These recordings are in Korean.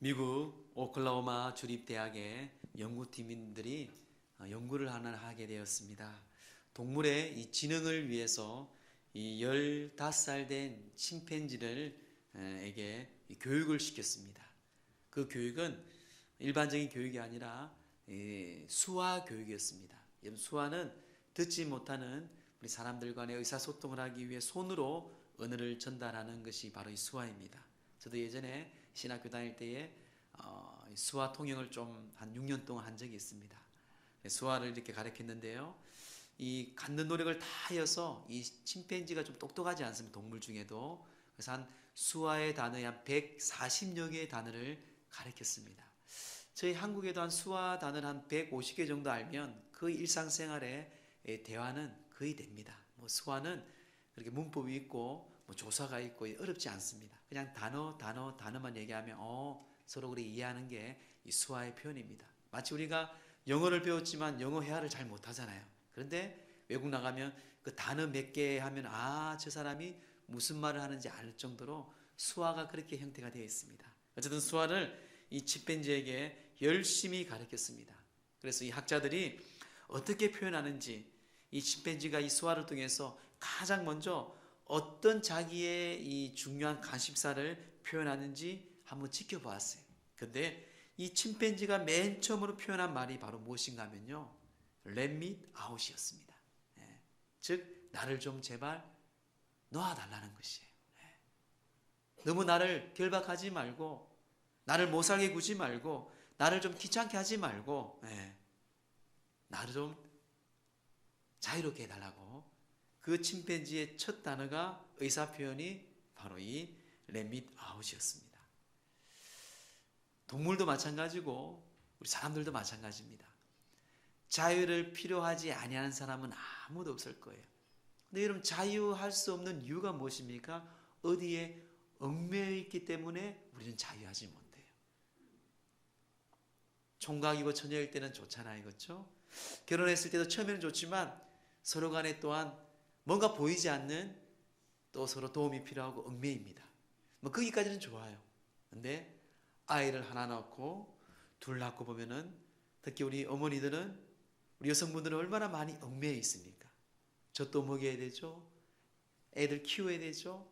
미국 오클라호마 주립대학의 연구팀들이 연구를 하나 하게 되었습니다. 동물의 이 지능을 위해서 이 15살 된 침팬지를 에게 교육을 시켰습니다. 그 교육은 일반적인 교육이 아니라 수화 교육이었습니다. 수화는 듣지 못하는 우리 사람들 간의 의사소통을 하기 위해 손으로 언어를 전달하는 것이 바로 이 수화입니다. 저도 예전에 신학교 다닐 때에 수화 통역을 좀 한 6년 동안 한 적이 있습니다. 수화를 이렇게 가르쳤는데요. 이 갖는 노력을 다 하여서 이 침팬지가 좀 똑똑하지 않습니다. 동물 중에도. 그래서 한 수화의 단어에 한 140여 개의 단어를 가르쳤습니다. 저희 한국에도 한 수화 단어를 한 150개 정도 알면 거의 일상생활에 대화는 거의 됩니다. 수화는 그렇게 문법이 있고 조사가 있고 어렵지 않습니다. 그냥 단어만 얘기하면 서로 그렇게 이해하는 게 이 수화의 표현입니다. 마치 우리가 영어를 배웠지만 영어 회화를 잘 못하잖아요. 그런데 외국 나가면 그 단어 몇 개 하면 저 사람이 무슨 말을 하는지 알 정도로 수화가 그렇게 형태가 되어 있습니다. 어쨌든 수화를 이 침팬지에게 열심히 가르쳤습니다. 그래서 이 학자들이 어떻게 표현하는지, 이 침팬지가 이 수화를 통해서 가장 먼저 어떤 자기의 이 중요한 관심사를 표현하는지 한번 지켜보았어요. 근데 이 침팬지가 맨 처음으로 표현한 말이 바로 무엇인가 하면요, Let me out이었습니다. 즉 나를 좀 제발 놓아달라는 것이에요. 너무 나를 결박하지 말고, 나를 못 살게 구지 말고, 나를 좀 귀찮게 하지 말고, 나를 좀 자유롭게 해달라고. 그 침팬지의 첫 단어가 의사표현이 바로 이 Let me out이었습니다. 동물도 마찬가지고 우리 사람들도 마찬가지입니다. 자유를 필요하지 아니하는 사람은 아무도 없을 거예요. 근데 여러분, 자유할 수 없는 이유가 무엇입니까? 어디에 얽매여 있기 때문에 우리는 자유하지 못해요. 총각이고 처녀일 때는 좋잖아요, 그렇죠? 결혼했을 때도 처음에는 좋지만 서로 간에 또한 뭔가 보이지 않는, 또 서로 도움이 필요하고 얽매입니다. 거기까지는 좋아요. 근데 아이를 하나 낳고 둘 낳고 보면은, 특히 우리 어머니들은, 우리 여성분들은 얼마나 많이 얽매여 있습니까? 젖도 먹여야 되죠. 애들 키워야 되죠.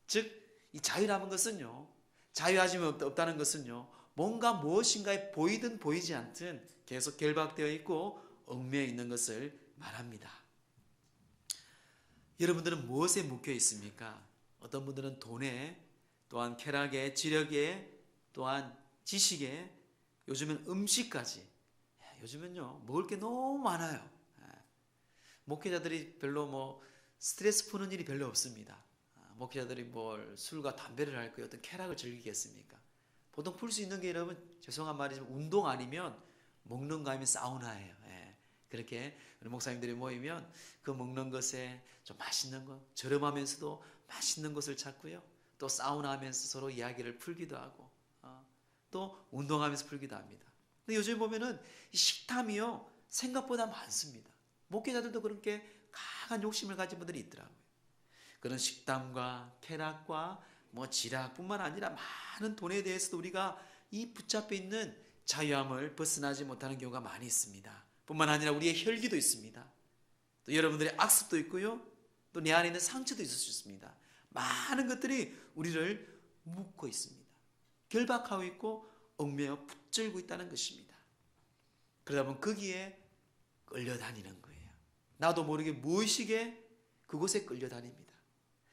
즉 이 자유라는 것은요, 자유하지 없다는 것은요, 뭔가 무엇인가에 보이든 보이지 않든 계속 결박되어 있고 얽매여 있는 것을 말합니다. 여러분들은 무엇에 묶여 있습니까? 어떤 분들은 돈에, 또한 쾌락에, 지력에, 또한 지식에, 요즘은 음식까지. 요즘은요 먹을 게 너무 많아요. 목회자들이 별로 스트레스 푸는 일이 별로 없습니다. 목회자들이 뭘 술과 담배를 할 거예요? 어떤 쾌락을 즐기겠습니까? 보통 풀 수 있는 게, 여러분 죄송한 말이지만 운동 아니면 먹는 거 아니면 사우나예요. 그렇게 목사님들이 모이면 그 먹는 것에 좀 맛있는 것, 저렴하면서도 맛있는 것을 찾고요, 또 사우나 하면서 서로 이야기를 풀기도 하고, 또 운동하면서 풀기도 합니다. 근데 요즘 보면은 이 식탐이요 생각보다 많습니다. 목회자들도 그렇게 강한 욕심을 가진 분들이 있더라고요. 그런 식탐과 쾌락과 지락뿐만 아니라 많은 돈에 대해서도 우리가 이 붙잡혀 있는 자유함을 벗어나지 못하는 경우가 많이 있습니다. 뿐만 아니라 우리의 혈기도 있습니다. 또 여러분들의 악습도 있고요, 또 내 안에 있는 상처도 있을 수 있습니다. 많은 것들이 우리를 묶고 있습니다. 결박하고 있고 얽매여 붙들고 있다는 것입니다. 그러다 보면 거기에 끌려다니는 거예요. 나도 모르게 무의식에 그곳에 끌려다닙니다.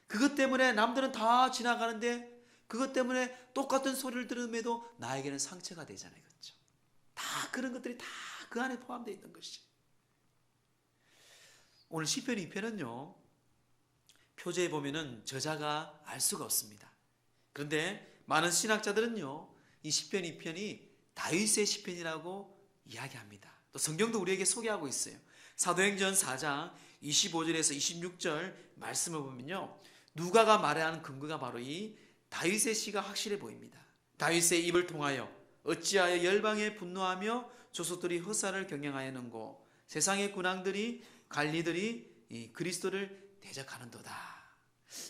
그것 때문에 남들은 다 지나가는데, 그것 때문에 똑같은 소리를 들음에도 나에게는 상처가 되잖아요, 그렇죠? 다 그런 것들이 다 그 안에 포함되어 있는 것이죠. 오늘 시편 2편은요, 표제에 보면은 저자가 알 수가 없습니다. 그런데 많은 신학자들은요, 이 시편 2편이 다윗의 시편이라고 이야기합니다. 또 성경도 우리에게 소개하고 있어요. 사도행전 4장 25절에서 26절 말씀을 보면요, 누가가 말하는 근거가 바로 이 다윗의 시가 확실해 보입니다. 다윗의 입을 통하여 어찌하여 열방에 분노하며 조속들이 허사를 경영하였는고, 세상의 군왕들이 관리들이 그리스도를 대적하는도다.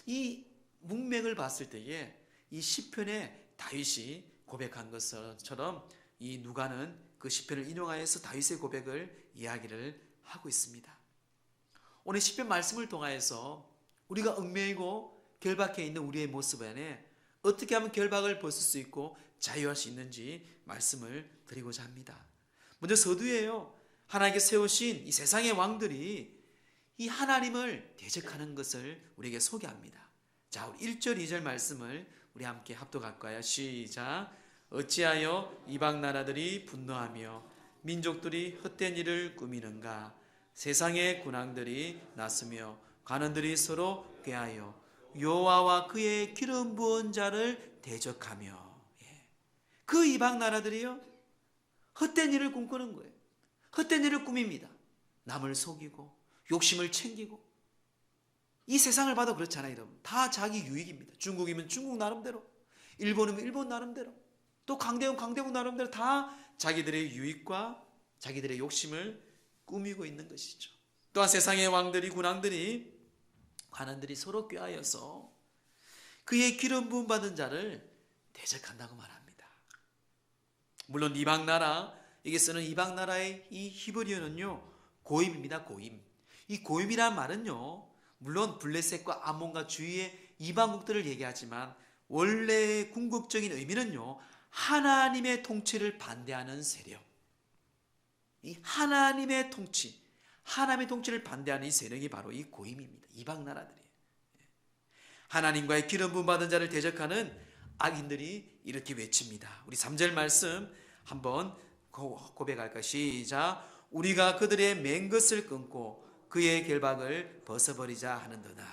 이 문맥을 봤을 때에 이 시편에 다윗이 고백한 것처럼 이 누가는 그 시편을 인용하여서 다윗의 고백을 이야기를 하고 있습니다. 오늘 시편 말씀을 통하여서 우리가 얽매이고 결박해 있는 우리의 모습 안에 어떻게 하면 결박을 벗을 수 있고 자유할 수 있는지 말씀을 드리고자 합니다. 먼저 서두에요. 하나님께 세우신 이 세상의 왕들이 이 하나님을 대적하는 것을 우리에게 소개합니다. 자, 우리 1절 2절 말씀을 우리 함께 합독할까요? 시작. 어찌하여 이방 나라들이 분노하며 민족들이 헛된 일을 꾸미는가? 세상의 군왕들이 나서며 관원들이 서로 꾀하여 여호와와 그의 기름 부은 자를 대적하며. 그 이방 나라들이요, 헛된 일을 꿈꾸는 거예요. 헛된 일을 꾸밉니다. 남을 속이고 욕심을 챙기고. 이 세상을 봐도 그렇잖아요, 여러분. 다 자기 유익입니다. 중국이면 중국 나름대로, 일본이면 일본 나름대로, 또 강대국 강대국 나름대로 다 자기들의 유익과 자기들의 욕심을 꾸미고 있는 것이죠. 또한 세상의 왕들이, 군왕들이, 관원들이 서로 꾀하여서 그의 기름 부음 받은 자를 대적한다고 말합니다. 물론 이방 나라, 여기 쓰는 이방 나라의 이 히브리어는요, 고임입니다. 고임. 이 고임이란 말은요, 물론 블레셋과 암몬과 주위의 이방국들을 얘기하지만 원래의 궁극적인 의미는요, 하나님의 통치를 반대하는 세력. 이 하나님의 통치, 하나님의 통치를 반대하는 이 세력이 바로 이 고임입니다. 이방 나라들이에요. 하나님과의 기름 부음 받은 자를 대적하는 악인들이 이렇게 외칩니다. 우리 3절 말씀 한번 고백할까? 시작. 우리가 그들의 맨 것을 끊고 그의 결박을 벗어버리자 하는도다.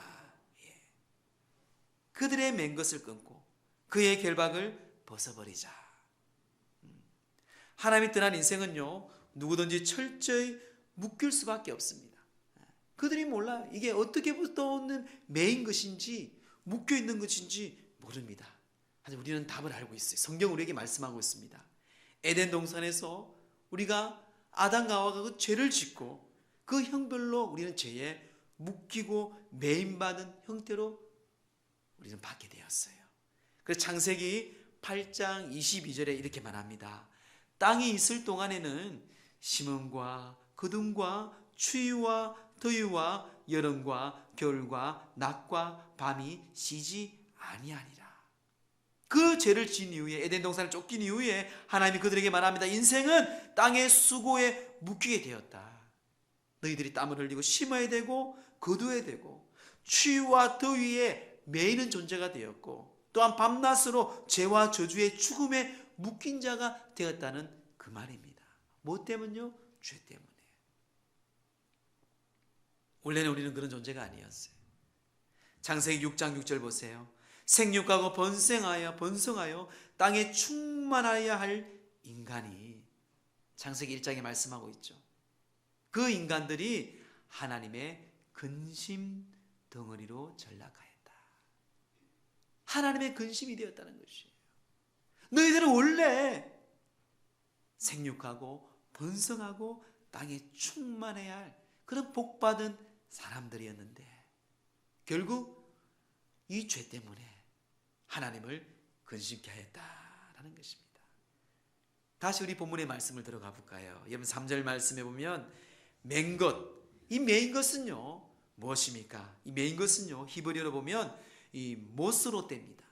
그들의 맨 것을 끊고 그의 결박을 벗어버리자. 하나님이 떠난 인생은요, 누구든지 철저히 묶일 수밖에 없습니다. 그들이 몰라요. 이게 어떻게부터 오는 매인 것인지 묶여 있는 것인지 모릅니다. 하지만 우리는 답을 알고 있어요. 성경 우리에게 말씀하고 있습니다. 에덴 동산에서 우리가 아담과 하와가 그 죄를 짓고 그 형별로 우리는 죄에 묶이고 매인받은 형태로 우리는 받게 되었어요. 그래서 창세기 8장 22절에 이렇게 말합니다. 땅이 있을 동안에는 심음과 거둠과 추위와 더위와 여름과 겨울과 낮과 밤이 쉬지 아니하니라. 그 죄를 지은 이후에, 에덴 동산을 쫓긴 이후에 하나님이 그들에게 말합니다. 인생은 땅의 수고에 묶이게 되었다. 너희들이 땀을 흘리고 심어야 되고 거두어야 되고 추위와 더위에 매이는 존재가 되었고, 또한 밤낮으로 죄와 저주의 죽음에 묶인 자가 되었다는 그 말입니다. 뭐 때문요? 죄 때문에. 원래는 우리는 그런 존재가 아니었어요. 창세기 6장 6절 보세요. 생육하고 번성하여 땅에 충만하여야 할 인간이, 창세기 1장에 말씀하고 있죠. 그 인간들이 하나님의 근심 덩어리로 전락하였다. 하나님의 근심이 되었다는 것이에요. 너희들은 원래 생육하고 번성하고 땅에 충만해야 할 그런 복받은 사람들이었는데, 결국 이 죄 때문에 하나님을 근심케 하였다라는 것입니다. 다시 우리 본문의 말씀을 들어가 볼까요? 여러분 3절 말씀에 보면 맨 것, 이 맨 것은요 무엇입니까? 이 맨 것은요 히브리어로 보면 이 모스로떼입니다.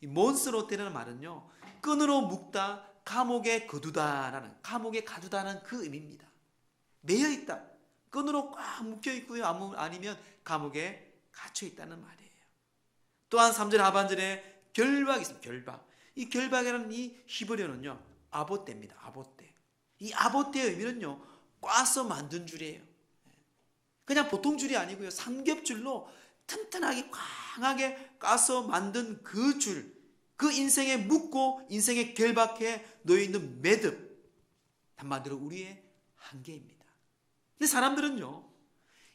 이 모스로떼라는 말은요 끈으로 묶다, 감옥에 거두다라는, 감옥에 가두다는 그 의미입니다. 매여 있다, 끈으로 꽉 묶여 있고요, 아니면 감옥에 갇혀 있다는 말이에요. 또한 3절 하반절에 결박이 있습니다. 결박. 이 결박이라는 이 히브리어는요 아보떼입니다. 아보떼. 이 아보떼의 의미는요 꽈서 만든 줄이에요. 그냥 보통 줄이 아니고요, 삼겹줄로 튼튼하게 강하게 까서 만든 그 줄, 그 인생에 묶고 인생에 결박해 놓여있는 매듭, 한마디로 우리의 한계입니다. 근데 사람들은요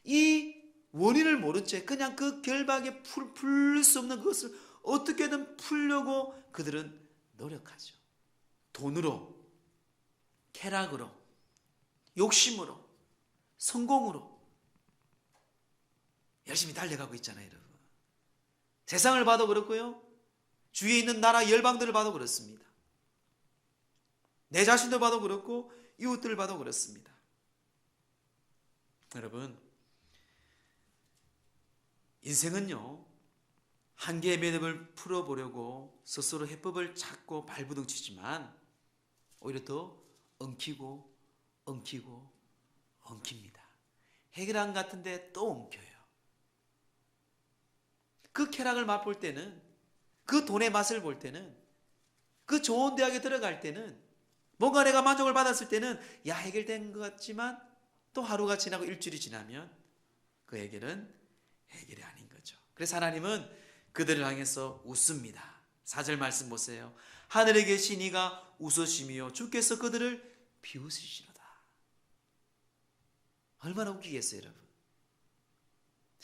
이 원인을 모른 채 그냥 그 결박에 풀 수 없는 그것을 어떻게든 풀려고 그들은 노력하죠. 돈으로, 쾌락으로, 욕심으로, 성공으로 열심히 달려가고 있잖아요, 여러분. 세상을 봐도 그렇고요, 주위에 있는 나라 열방들을 봐도 그렇습니다. 내 자신도 봐도 그렇고 이웃들을 봐도 그렇습니다. 여러분, 인생은요, 한계의 매듭을 풀어보려고 스스로 해법을 찾고 발부둥치지만 오히려 더 엉키고 엉킵니다. 해결안 같은데 또 엉켜요. 그 쾌락을 맛볼 때는, 그 돈의 맛을 볼 때는, 그 좋은 대학에 들어갈 때는, 뭔가 내가 만족을 받았을 때는 야, 해결된 것 같지만 또 하루가 지나고 일주일이 지나면 그 해결은 해결이 아닌 거죠. 그래서 하나님은 그들을 향해서 웃습니다. 4절 말씀 보세요. 하늘에 계신 이가 웃으시며 주께서 그들을 비웃으시로다. 얼마나 웃기겠어요, 여러분.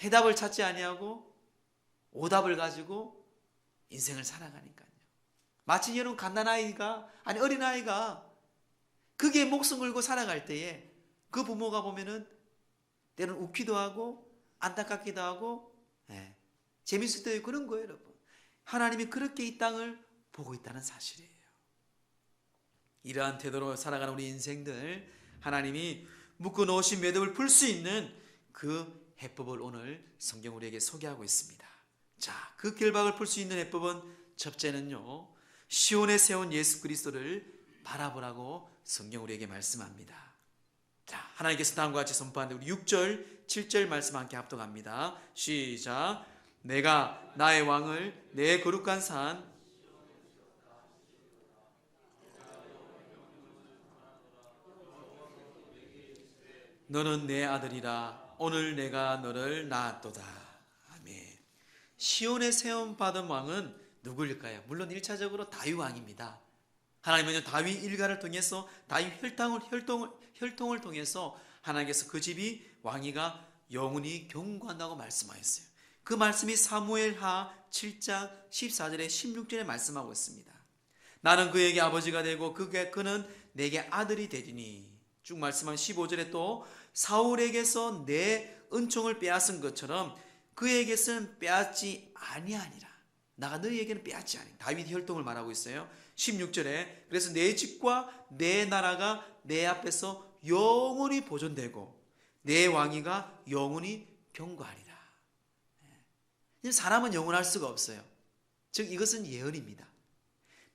해답을 찾지 아니하고 오답을 가지고 인생을 살아가니까요. 마치 여러분 갓난아이가, 아니 어린아이가 그게 목숨 걸고 살아갈 때에 그 부모가 보면은 때로는 웃기도 하고 안타깝기도 하고 재밌을 때 그런 거예요, 여러분. 하나님이 그렇게 이 땅을 보고 있다는 사실이에요. 이러한 태도로 살아가는 우리 인생들, 하나님이 묶어놓으신 매듭을 풀 수 있는 그 해법을 오늘 성경 우리에게 소개하고 있습니다. 자, 그 결박을 풀 수 있는 해법은 첫째는요, 시온에 세운 예수 그리스도를 바라보라고 성경 우리에게 말씀합니다. 자, 하나님께서 다음과 같이 선포하는데 우리 6절, 7절 말씀 함께 합독합니다. 시작. 내가 나의 왕을 내 거룩한 산 너는 내 아들이라 오늘 내가 너를 낳았도다. 아멘. 시온에 세움 받은 왕은 누구일까요? 물론 1차적으로 다윗 왕입니다. 하나님은 다윗 일가를 통해서 다윗 혈통을 통해서 하나님께서 그 집이 왕위가 영원히 경고한다고 말씀하셨어요. 그 말씀이 사무엘하 7장 14절에 16절에 말씀하고 있습니다. 나는 그에게 아버지가 되고 그는 내게 아들이 되리니, 쭉 말씀한 15절에 또 사울에게서 내 은총을 빼앗은 것처럼 그에게서는 빼앗지 아니하니라. 나가 너희에게는 빼앗지 아니. 다윗 혈통을 말하고 있어요. 16절에 그래서 내 집과 내 나라가 내 앞에서 영원히 보존되고 내 왕위가 영원히 경고하리라. 사람은 영원할 수가 없어요. 즉 이것은 예언입니다.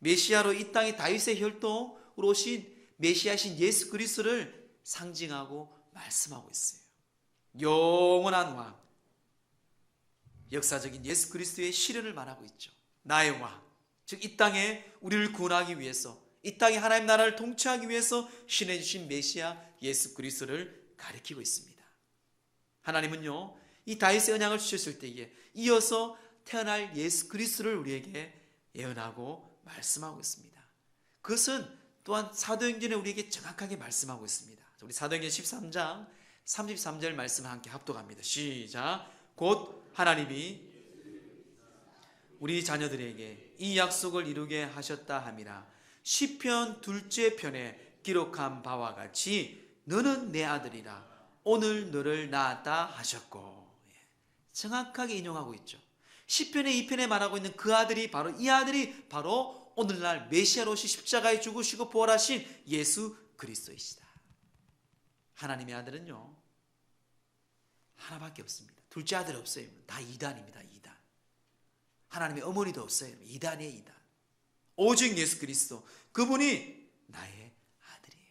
메시아로 이 땅에 다윗의 혈통으로 오신 메시아신 예수 그리스도를 상징하고 말씀하고 있어요. 영원한 왕, 역사적인 예수 그리스도의 실현을 말하고 있죠. 나의 왕, 즉 이 땅에 우리를 구원하기 위해서, 이 땅에 하나님 나라를 통치하기 위해서 신해 주신 메시아 예수 그리스도를 가리키고 있습니다. 하나님은요, 이 다윗의 언약을 주셨을 때에 이어서 태어날 예수 그리스도를 우리에게 예언하고 말씀하고 있습니다. 그것은 또한 사도행전에 우리에게 정확하게 말씀하고 있습니다. 우리 사도행전 13장 33절 말씀을 함께 합독합니다. 시작. 곧 하나님이 우리 자녀들에게 이 약속을 이루게 하셨다 함이라. 시편 2째 편에 기록한 바와 같이 너는 내 아들이라 오늘 너를 낳았다 하셨고, 정확하게 인용하고 있죠. 시편의 2편에 말하고 있는 그 아들이 바로 이 아들이 바로 오늘날 메시아로 오시 십자가에 죽으시고 부활하신 예수 그리스도이시다. 하나님의 아들은요 하나밖에 없습니다. 둘째 아들 없어요. 다 이단입니다. 이단. 하나님의 어머니도 없어요. 이단이에요. 이단. 오직 예수 그리스도, 그분이 나의 아들이에요.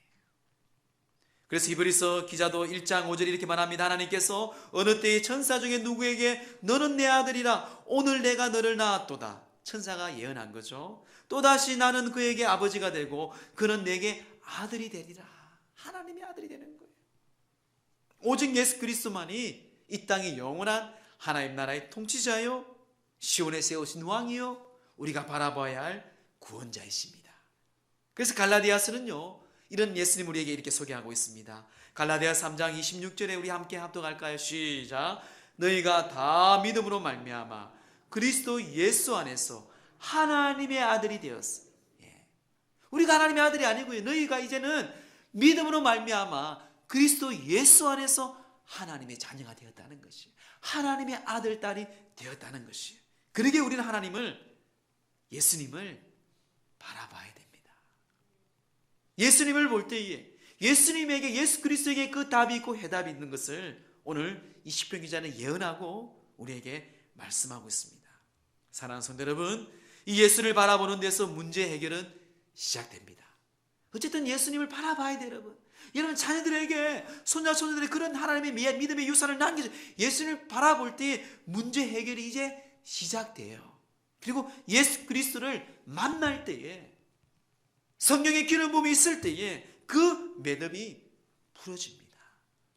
그래서 히브리서 기자도 1장 5절에 이렇게 말합니다. 하나님께서 어느 때에 천사 중에 누구에게 너는 내 아들이라 오늘 내가 너를 낳았도다. 천사가 예언한 거죠. 또다시 나는 그에게 아버지가 되고 그는 내게 아들이 되리라. 하나님의 아들이 되는 거예요. 오직 예수 그리스도만이 이 땅의 영원한 하나님 나라의 통치자요, 시온에 세우신 왕이요, 우리가 바라봐야 할 구원자이십니다. 그래서 갈라디아서는요 이런 예수님 우리에게 이렇게 소개하고 있습니다. 갈라디아 3장 26절에 우리 함께 합독할까요? 시작. 너희가 다 믿음으로 말미암아 그리스도 예수 안에서 하나님의 아들이 되었어. 우리가 하나님의 아들이 아니고요, 너희가 이제는 믿음으로 말미암아 그리스도 예수 안에서 하나님의 자녀가 되었다는 것이, 하나님의 아들 딸이 되었다는 것이. 그러기에 우리는 하나님을, 예수님을 바라봐야 됩니다. 예수님을 볼 때에 예수님에게, 예수 그리스도에게 그 답이 있고 해답이 있는 것을 오늘 이 시편 기자는 예언하고 우리에게 말씀하고 있습니다. 사랑하는 성도 여러분, 이 예수를 바라보는 데서 문제 해결은 시작됩니다. 어쨌든 예수님을 바라봐야 돼요, 여러분. 여러분 자녀들에게, 손자 손녀들에게 그런 하나님의 믿음의 유산을 남기죠. 예수님을 바라볼 때 문제 해결이 이제 시작돼요. 그리고 예수 그리스도를 만날 때에, 성령의 기름 부음이 있을 때에 그 매듭이 풀어집니다.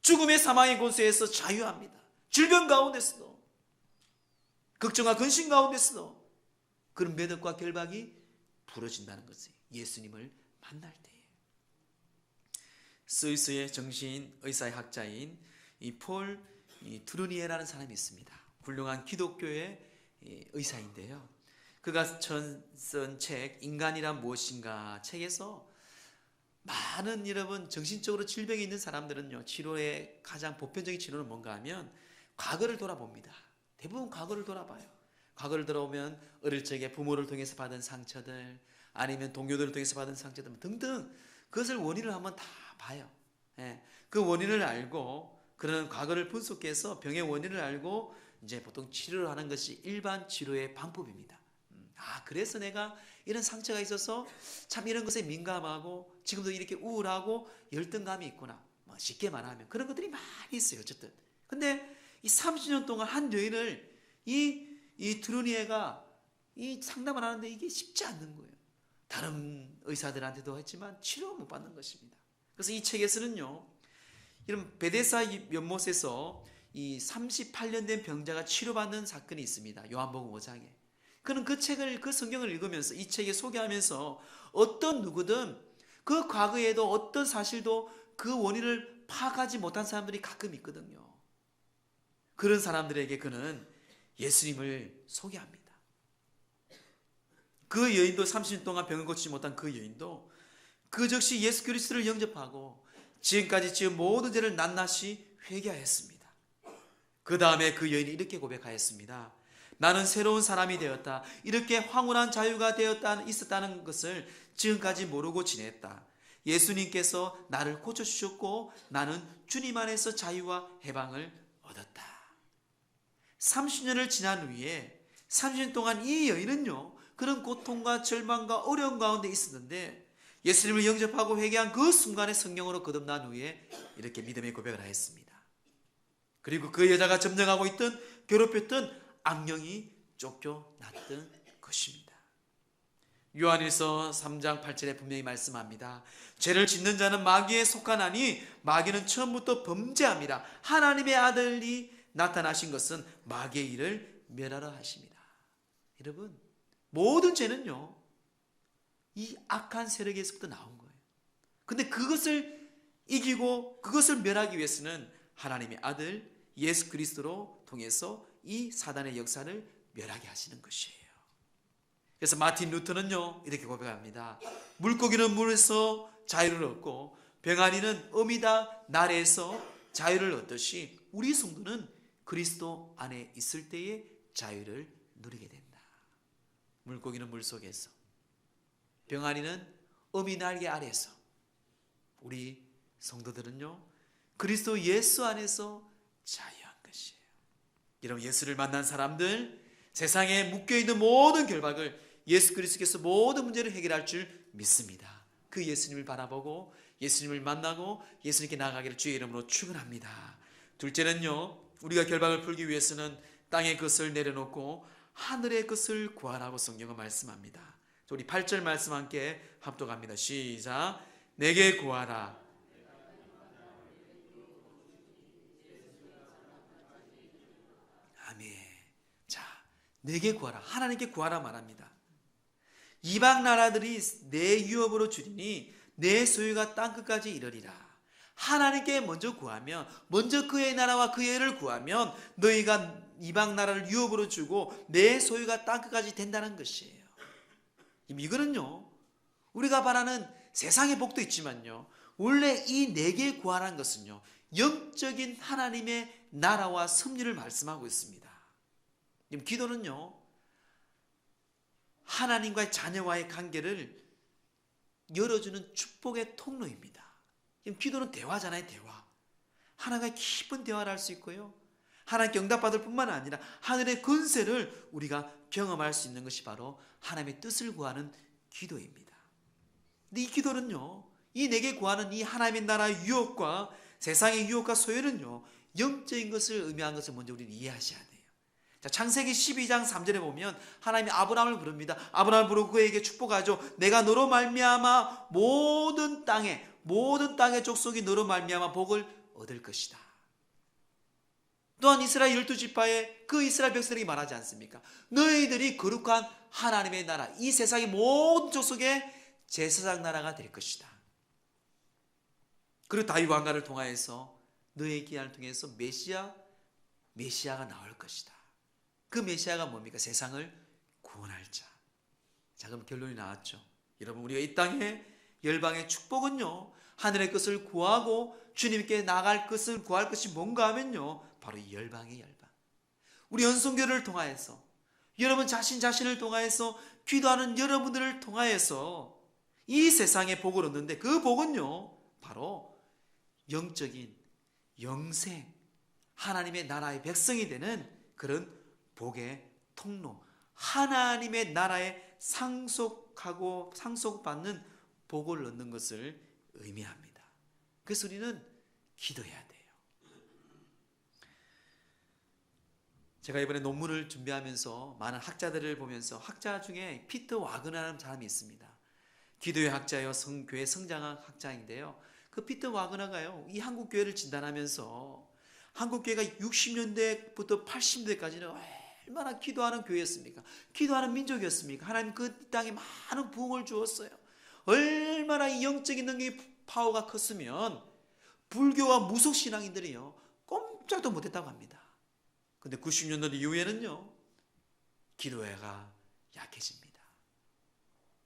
죽음의 사망의 권세에서 자유합니다. 질병 가운데서도, 걱정과 근심 가운데서도 그런 매듭과 결박이 풀어진다는 것이 예수님을 만날 때에. 스위스의 정신 의사의 학자인 이 폴 트루니에라는 사람이 있습니다. 훌륭한 기독교의 의사인데요. 그가 쓴 책 인간이란 무엇인가 책에서 많은 여러분 정신적으로 질병이 있는 사람들은요, 치료의 가장 보편적인 치료는 뭔가 하면 과거를 돌아봅니다. 대부분 과거를 돌아봐요. 과거를 돌아보면 어릴 적에 부모를 통해서 받은 상처들, 아니면 동료들을 통해서 받은 상처들 등등, 그것을 원인을 한번 다 봐요. 그 원인을 알고, 그런 과거를 분석해서 병의 원인을 알고 이제 보통 치료를 하는 것이 일반 치료의 방법입니다. 그래서 내가 이런 상처가 있어서 참 이런 것에 민감하고 지금도 이렇게 우울하고 열등감이 있구나, 쉽게 말하면 그런 것들이 많이 있어요. 어쨌든 근데 이 30년 동안 한 여인을 이 트루니에가 이 상담을 하는데 이게 쉽지 않는 거예요. 다른 의사들한테도 했지만 치료 못 받는 것입니다. 그래서 이 책에서는요, 이런 베데사 연못에서 이 38년 된 병자가 치료받는 사건이 있습니다. 요한복음 5장에. 그는 그 책을, 그 성경을 읽으면서, 이 책에 소개하면서 어떤 누구든 그 과거에도 어떤 사실도 그 원인을 파악하지 못한 사람들이 가끔 있거든요. 그런 사람들에게 그는 예수님을 소개합니다. 그 여인도 30년 동안 병을 고치지 못한 그 여인도 그 즉시 예수 그리스도를 영접하고 지금까지 지은 모든 죄를 낱낱이 회개하였습니다. 그 다음에 그 여인이 이렇게 고백하였습니다. 나는 새로운 사람이 되었다. 이렇게 황홀한 자유가 있었다는 것을 지금까지 모르고 지냈다. 예수님께서 나를 고쳐주셨고 나는 주님 안에서 자유와 해방을 얻었다. 30년을 지난 후에 30년 동안 이 여인은요, 그런 고통과 절망과 어려움 가운데 있었는데 예수님을 영접하고 회개한 그 순간에 성령으로 거듭난 후에 이렇게 믿음의 고백을 하였습니다. 그리고 그 여자가 점령하고 있던, 괴롭혔던 악령이 쫓겨났던 것입니다. 요한일서 3장 8절에 분명히 말씀합니다. 죄를 짓는 자는 마귀에 속하나니 마귀는 처음부터 범죄함이라. 하나님의 아들이 나타나신 것은 마귀의 일을 멸하러 하십니다. 여러분, 모든 죄는요, 이 악한 세력에서부터 나온 거예요. 근데 그것을 이기고 그것을 멸하기 위해서는 하나님의 아들 예수 그리스도로 통해서 이 사단의 역사를 멸하게 하시는 것이에요. 그래서 마틴 루터는요, 이렇게 고백합니다. 물고기는 물에서 자유를 얻고 병아리는 어미다 날에서 자유를 얻듯이 우리 성도는 그리스도 안에 있을 때의 자유를 누리게 된다. 물고기는 물속에서, 병아리는 어미 날개 아래에서, 우리 성도들은요, 그리스도 예수 안에서 자유한 것이에요. 여러분, 예수를 만난 사람들, 세상에 묶여있는 모든 결박을 예수 그리스도께서 모든 문제를 해결할 줄 믿습니다. 그 예수님을 바라보고 예수님을 만나고 예수님께 나아가기를 주의 이름으로 축원합니다. 둘째는요, 우리가 결박을 풀기 위해서는 땅의 것을 내려놓고 하늘의 것을 구하라고 성경은 말씀합니다. 우리 8절 말씀 함께 합독합니다. 시작. 내게 구하라. 아멘. 자, 내게 구하라. 하나님께 구하라 말합니다. 이방 나라들이 내 유업으로 주리니 내 소유가 땅끝까지 이르리라. 하나님께 먼저 구하면, 먼저 그의 나라와 그의 의를 구하면 너희가 이방 나라를 유업으로 주고 내 소유가 땅끝까지 된다는 것이에요. 이거는요, 우리가 바라는 세상의 복도 있지만요, 원래 이 내게 구하라는 것은요, 영적인 하나님의 나라와 섭리를 말씀하고 있습니다. 기도는요, 하나님과의 자녀와의 관계를 열어주는 축복의 통로입니다. 기도는 대화잖아요. 대화. 하나님과 깊은 대화를 할 수 있고요, 하나님께 응답받을 뿐만 아니라 하늘의 권세를 우리가 경험할 수 있는 것이 바로 하나님의 뜻을 구하는 기도입니다. 근데 이 기도는요, 이 내게 구하는 이 하나님의 나라의 유혹과 세상의 유혹과 소유는요, 영적인 것을 의미한 것을 먼저 우리는 이해하셔야 돼요. 자, 창세기 12장 3절에 보면 하나님이 아브라함을 부릅니다. 아브라함을 부르고 그에게 축복하죠. 내가 너로 말미암아 모든 땅의 족속이 너로 말미암아 복을 얻을 것이다. 또한 이스라엘 12지파에 그 이스라엘 백성에게 말하지 않습니까? 너희들이 거룩한 하나님의 나라, 이 세상의 모든 족속의 제사장 나라가 될 것이다. 그리고 다윗 왕가를 통하여서 너의 기한을 통해서 메시아가 나올 것이다. 그 메시아가 뭡니까? 세상을 구원할 자. 자, 그럼 결론이 나왔죠. 여러분, 우리가 이 땅에 열방의 축복은요, 하늘의 것을 구하고 주님께 나갈 것을 구할 것이 뭔가 하면요, 바로 이 열방의 열방. 우리 연송교를 통하여서, 여러분 자신을 통하여서, 기도하는 여러분들을 통하여서 이 세상의 복을 얻는데, 그 복은요, 바로 영적인 영생, 하나님의 나라의 백성이 되는 그런 복의 통로, 하나님의 나라에 상속받는 복을 얻는 것을 의미합니다. 그래서 우리는 기도해야 돼요. 제가 이번에 논문을 준비하면서 많은 학자들을 보면서, 학자 중에 피터 와그너라는 사람이 있습니다. 기도의 학자요, 교회 성장학 학자인데요, 그 피터 와그너가요, 이 한국 교회를 진단하면서 한국 교회가 60년대부터 80년대까지는 얼마나 기도하는 교회였습니까? 기도하는 민족이었습니까? 하나님 그 땅에 많은 부흥을 주었어요. 얼마나 이 영적인 능력의 파워가 컸으면 불교와 무속신앙인들이요, 꼼짝도 못했다고 합니다. 근데 90년대 이후에는요, 기도회가 약해집니다.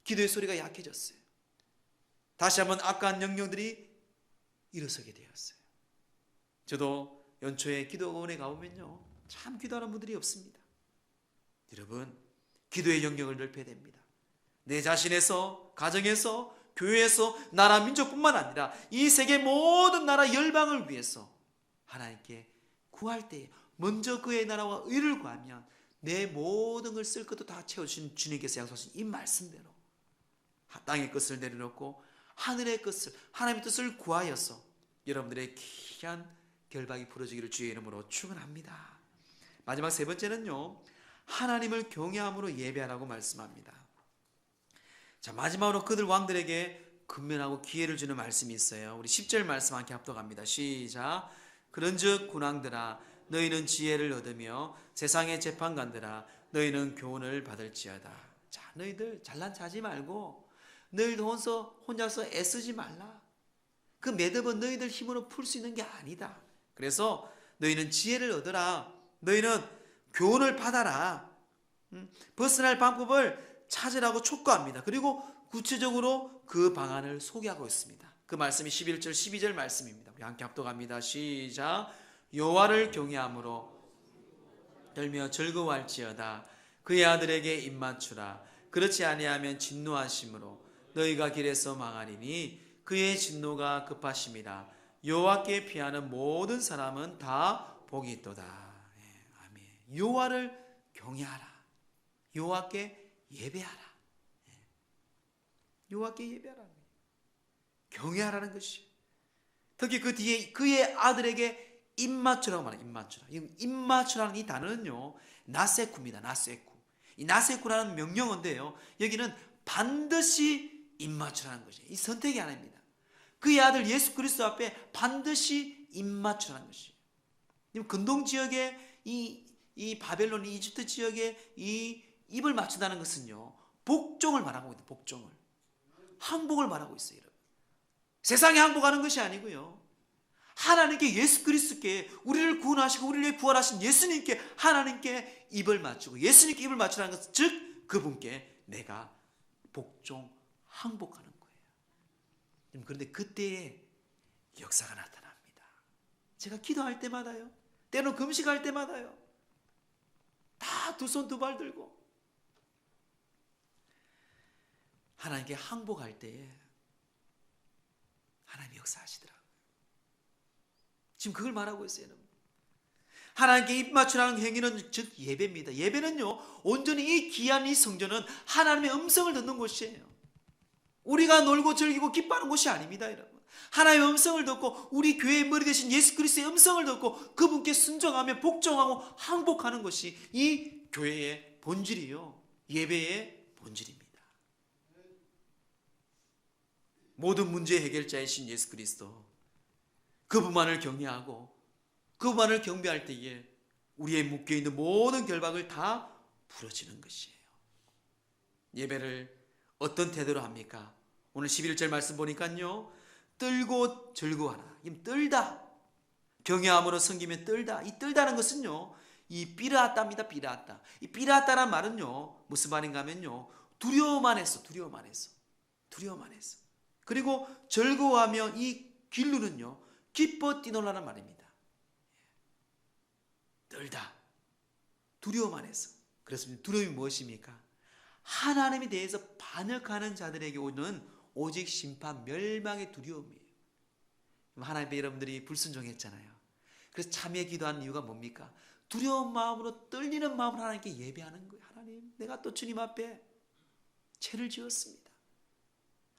기도의 소리가 약해졌어요. 다시 한번 악한 영령들이 일어서게 되었어요. 저도 연초에 기도원에 가보면요, 참 기도하는 분들이 없습니다. 여러분, 기도의 영역을 넓혀야 됩니다. 내 자신에서, 가정에서, 교회에서, 나라 민족뿐만 아니라 이 세계 모든 나라 열방을 위해서 하나님께 구할 때 먼저 그의 나라와 의를 구하면 내 모든 걸 쓸 것도 다 채워주신 주님께서 약속하신 이 말씀대로 땅의 것을 내려놓고 하늘의 것을, 하나님의 뜻을 구하여서 여러분들의 귀한 결박이 부러지기를 주의 이름으로 축원합니다. 마지막 세 번째는요, 하나님을 경외함으로 예배하라고 말씀합니다. 자, 마지막으로 그들 왕들에게 근면하고 기회를 주는 말씀이 있어요. 우리 10절 말씀 함께 합독합니다. 시작. 그런즉 군왕들아, 너희는 지혜를 얻으며 세상의 재판관들아, 너희는 교훈을 받을지어다. 자, 너희들 잘난 체하지 말고 너희들 혼자서 애쓰지 말라. 그 매듭은 너희들 힘으로 풀 수 있는 게 아니다. 그래서 너희는 지혜를 얻어라. 너희는 교훈을 받아라. 벗어날 방법을 찾으라고 촉구합니다. 그리고 구체적으로 그 방안을 소개하고 있습니다. 그 말씀이 11절 12절 말씀입니다. 우리 함께 합독합니다. 시작. 여호와를 경외함으로 떨며 즐거워할지어다. 그의 아들에게 입맞추라. 그렇지 아니하면 진노하심으로 너희가 길에서 망하리니 그의 진노가 급하심이라. 여호와께 피하는 모든 사람은 다 복이 있도다. 아멘. 여호와를 경외하라. 여호와께 예배하라. 여호와께 예배하라. 경외하라는 것이, 특히 그 뒤에 그의 아들에게 입맞추라고 말해요. 입맞추라. 입맞추라는 이 단어는요, 나세쿠입니다. 나세쿠. 이 나세쿠라는 명령어인데요, 여기는 반드시 입맞추라는 것이에요. 이 선택이 아닙니다. 그의 아들 예수 그리스도 앞에 반드시 입맞추라는 것이에요. 근동 지역의 이 바벨론, 이집트 지역의 이 입을 맞춘다는 것은요, 복종을 말하고 있다. 복종을, 항복을 말하고 있어요. 여러분. 세상에 항복하는 것이 아니고요, 하나님께, 예수 그리스도께, 우리를 구원하시고 우리를 부활하신 예수님께, 하나님께 입을 맞추고 예수님께 입을 맞추라는 것은, 즉 그분께 내가 복종, 항복하는 거예요. 그런데 그때의 역사가 나타납니다. 제가 기도할 때마다요, 때로는 금식할 때마다요, 다 두 손 두 발 들고 하나님께 항복할 때에 하나님이 역사하시더라고요. 지금 그걸 말하고 있어요, 여러분. 하나님께 입 맞추라는 행위는 즉 예배입니다. 예배는요, 온전히 이 귀한 이 성전은 하나님의 음성을 듣는 곳이에요. 우리가 놀고 즐기고 기뻐하는 곳이 아닙니다, 여러분. 하나님의 음성을 듣고 우리 교회의 머리 되신 예수 그리스도의 음성을 듣고 그분께 순종하며 복종하고 항복하는 것이 이 교회의 본질이요, 예배의 본질입니다. 모든 문제 해결자이신 예수 그리스도, 그분만을 경외하고 그분만을 경배할 때에 우리의 묶여있는 모든 결박을 다 풀어지는 것이에요. 예배를 어떤 태도로 합니까? 오늘 11절 말씀 보니까요, 떨고 즐거워하라. 떨다, 경외함으로 섬기면 떨다. 이 떨다는 것은요, 이 삐라았다입니다. 삐라았다. 이 삐라았다란 말은요, 무슨 말인가 하면요, 두려워만 했어. 그리고 즐거워하며 이 길루는요, 기뻐 뛰놀라는 말입니다. 떨다, 두려워만 했어. 그래서 두려움이 무엇입니까? 하나님에 대해서 반역하는 자들에게 오는 오직 심판, 멸망의 두려움이에요. 하나님께 여러분들이 불순종했잖아요. 그래서 참회 기도하는 이유가 뭡니까? 두려운 마음으로, 떨리는 마음으로 하나님께 예배하는 거예요. 하나님, 내가 또 주님 앞에 죄를 지었습니다.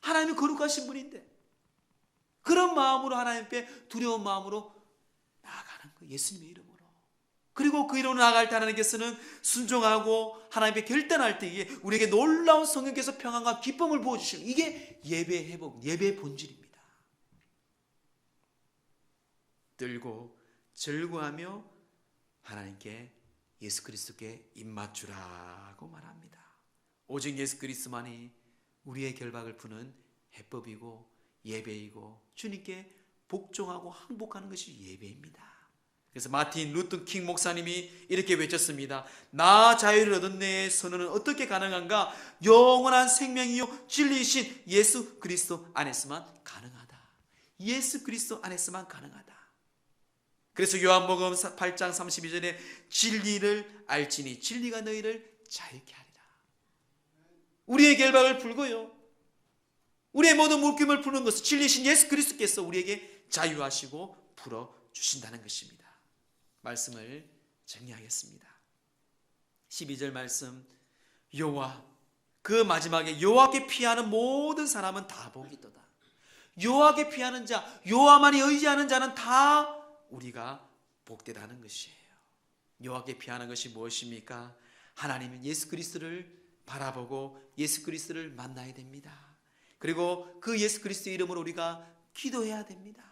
하나님이 거룩하신 분인데 그런 마음으로 하나님 앞에 두려운 마음으로 나아가는 거예요. 예수님의 이름으로. 그리고 그 이름으로 나아갈 때 하나님께서는 순종하고 하나님 앞에 결단할 때에 우리에게 놀라운 성령께서 평안과 기쁨을 부어주시는, 이게 예배의 회복, 예배의 본질입니다. 떨고 즐거워하며 하나님께, 예수 그리스도께 입맞추라고 말합니다. 오직 예수 그리스도만이 우리의 결박을 푸는 해법이고 예배이고 주님께 복종하고 항복하는 것이 예배입니다. 그래서 마틴 루터 킹 목사님이 이렇게 외쳤습니다. 나 자유를 얻은 내 선언은 어떻게 가능한가? 영원한 생명이요 진리이신 예수 그리스도 안에서만 가능하다. 예수 그리스도 안에서만 가능하다. 그래서 요한복음 8장 32절에 진리를 알지니 진리가 너희를 자유케 하리라. 우리의 결박을 풀고요, 우리의 모든 묶임을 푸는 것은 진리이신 예수 그리스도께서 우리에게 자유하시고 풀어주신다는 것입니다. 말씀을 정리하겠습니다. 12절 말씀, 여호와, 그 마지막에 여호와께 피하는 모든 사람은 다 복이 있도다. 여호와께 피하는 자, 여호와만이 의지하는 자는 다 우리가 복되다는 것이에요. 여호와께 피하는 것이 무엇입니까? 하나님은 예수 그리스도를 바라보고 예수 그리스도를 만나야 됩니다. 그리고 그 예수 그리스도의 이름으로 우리가 기도해야 됩니다.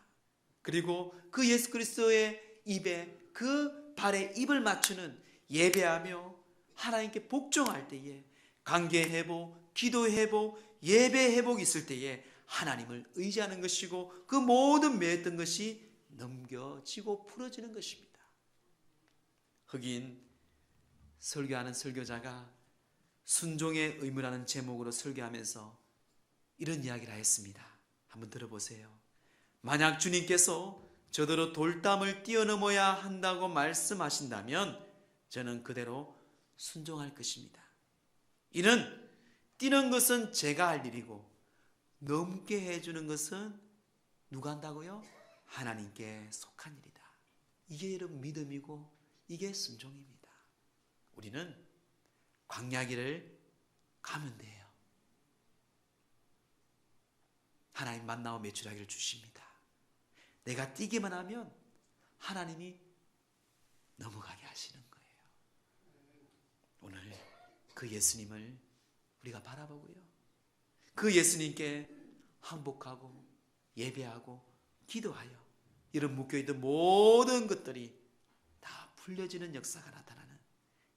그리고 그 예수 그리스도의 입에, 그 발에 입을 맞추는 예배하며 하나님께 복종할 때에 관계 회복, 기도 회복, 예배 회복이 있을 때에 하나님을 의지하는 것이고 그 모든 매였던 것이 넘겨지고 풀어지는 것입니다. 흑인 설교하는 설교자가 순종의 의무라는 제목으로 설교하면서 이런 이야기를 하였습니다. 한번 들어보세요. 만약 주님께서 저더러 돌담을 뛰어넘어야 한다고 말씀하신다면 저는 그대로 순종할 것입니다. 이는 뛰는 것은 제가 할 일이고 넘게 해주는 것은 누가 한다고요? 하나님께 속한 일이다. 이게 여러분 믿음이고 이게 순종입니다. 우리는 광야길을 가면 돼요. 하나님 만나고 매출하기를 주십니다. 내가 뛰기만 하면 하나님이 넘어가게 하시는 거예요. 오늘 그 예수님을 우리가 바라보고요, 그 예수님께 항복하고 예배하고 기도하여 이런 묶여있던 모든 것들이 다 풀려지는 역사가 나타나는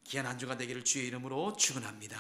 귀한 한 주가 되기를 주의 이름으로 축원합니다.